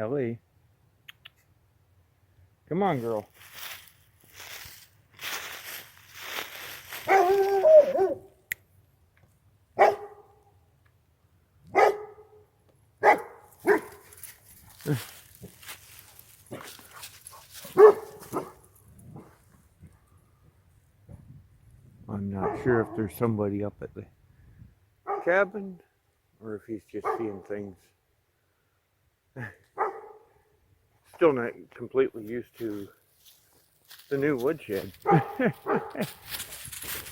Ellie. Come on, girl. I'm not sure if there's somebody up at the cabin or if he's just seeing things. Still not completely used to the new woodshed.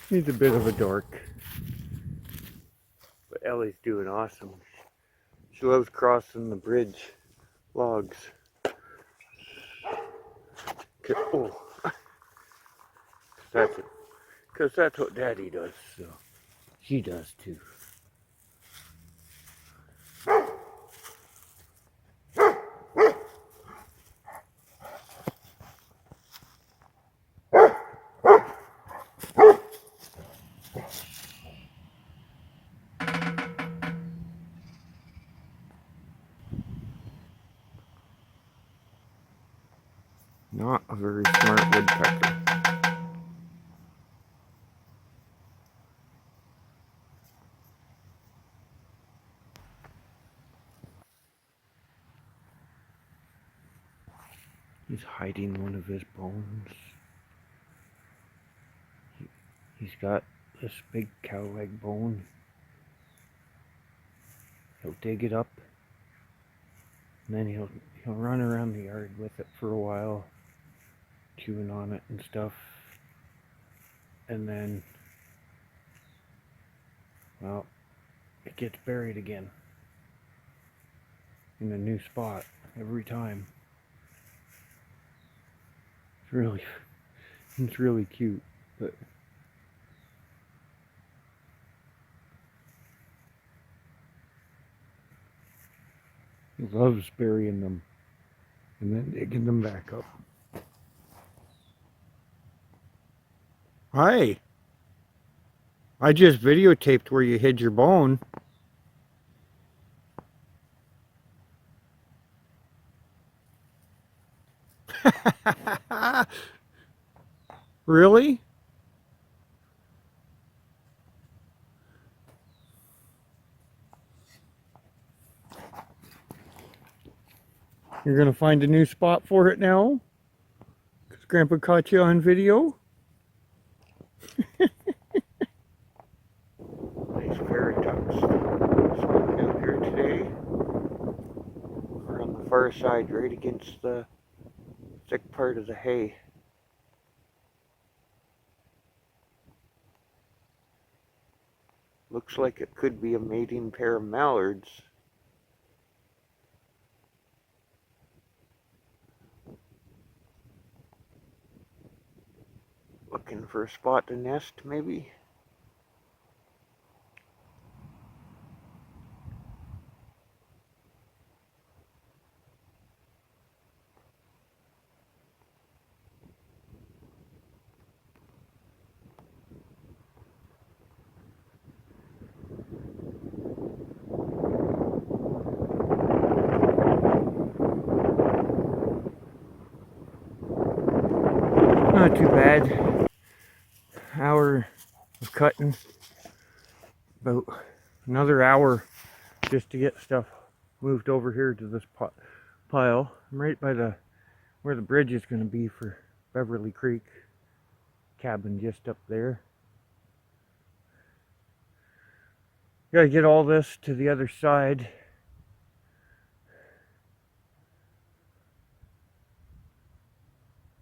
He's a bit of a dork. But Ellie's doing awesome. She loves crossing the bridge logs. Oh. Because that's what Daddy does, so she does too. Not a very smart woodpecker. He's hiding one of his bones. He's got this big cow leg bone. He'll dig it up, and then he'll run around the yard with it for a while, chewing on it and stuff. And then, well, it gets buried again in a new spot every time. It's really cute, but he loves burying them and then digging them back up. Hi. I just videotaped where you hid your bone. Really? You're gonna find a new spot for it now? Because Grandpa caught you on video? Nice fairy tucks spotted out here today. We're on the far side, right against the thick part of the hay. Looks like it could be a mating pair of mallards. Looking for a spot to nest, maybe? Not too bad. Hour of cutting. About another hour just to get stuff moved over here to this pile. I'm right by where the bridge is going to be for Beverly Creek. Cabin just up there. Gotta get all this to the other side.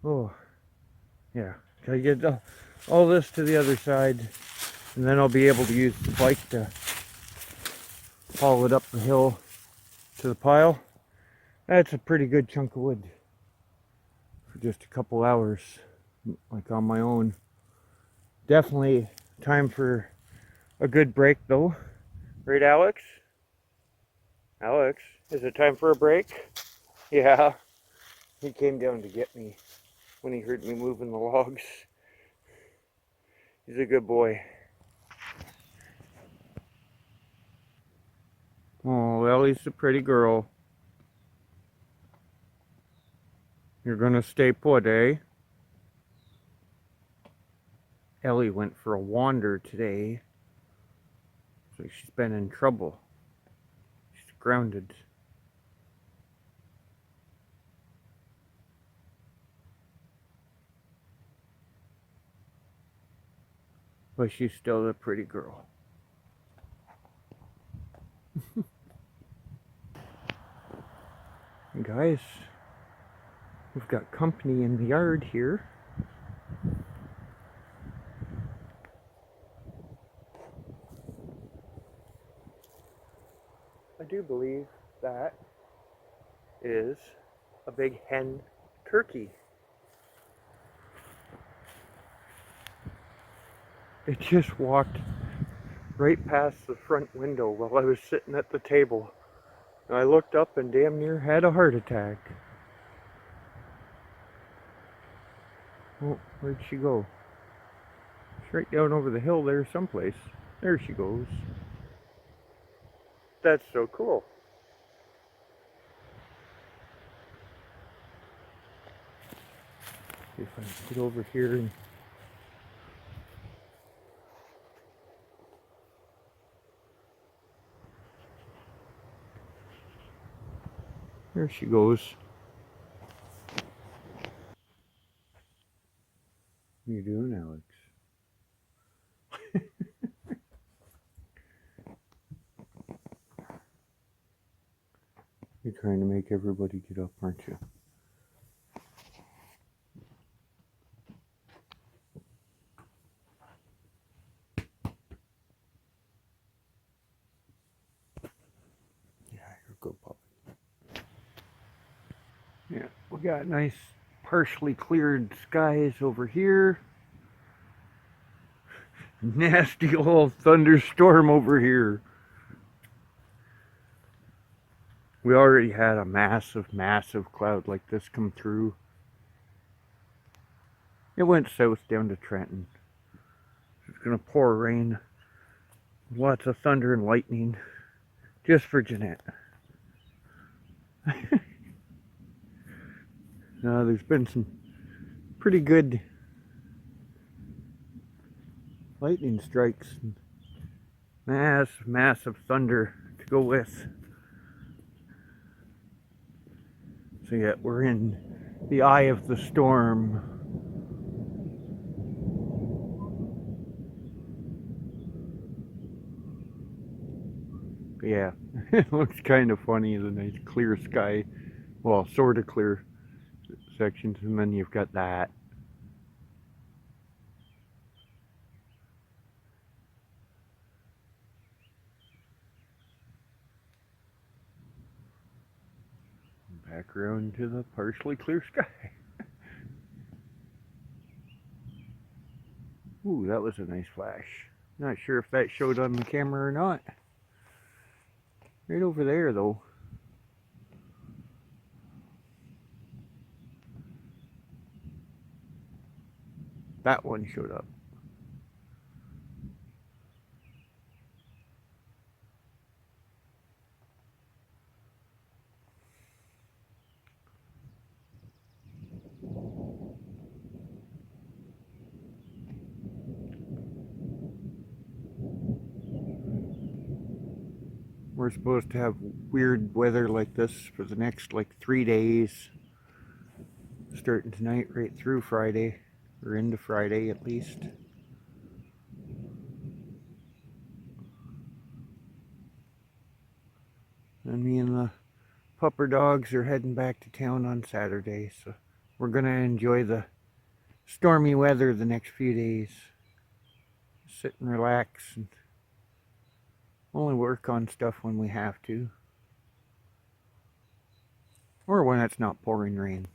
Oh, yeah. Gotta get all this to the other side, and then I'll be able to use the bike to haul it up the hill to the pile. That's a pretty good chunk of wood for just a couple hours, like on my own. Definitely time for a good break though. Right, Alex? Alex, is it time for a break? Yeah. He came down to get me when he heard me moving the logs. He's a good boy. Oh, Ellie's a pretty girl. You're gonna stay put, eh? Ellie went for a wander today. So she's been in trouble. She's grounded. But she's still a pretty girl. Guys, we've got company in the yard here. I do believe that is a big hen turkey. It just walked right past the front window while I was sitting at the table. I looked up and damn near had a heart attack. Oh, where'd she go? She's right down over the hill there someplace. There she goes. That's so cool. See if I can get over here and there she goes. What are you doing, Alex? You're trying to make everybody get up, aren't you? Yeah, you're a good puppy. Yeah, we got nice partially cleared skies over here. Nasty old thunderstorm over here. We already had a massive cloud like this come through. It went south down to Trenton. It's gonna pour rain. Lots of thunder and lightning. Just for Jeanette. There's been some pretty good lightning strikes. Massive thunder to go with. So yeah, we're in the eye of the storm. But yeah, it looks kind of funny, the nice clear sky. Well, sort of clear sections, and then you've got that. Back around to the partially clear sky. Ooh, that was a nice flash. Not sure if that showed on the camera or not. Right over there, though. That one showed up. We're supposed to have weird weather like this for the next 3 days. Starting tonight right through Friday, or into Friday at least. And me and the pupper dogs are heading back to town on Saturday, so we're gonna enjoy the stormy weather the next few days. Sit and relax and only work on stuff when we have to. Or when it's not pouring rain.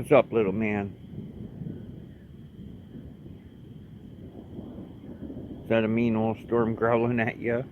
What's up, little man? Is that a mean old storm growling at you?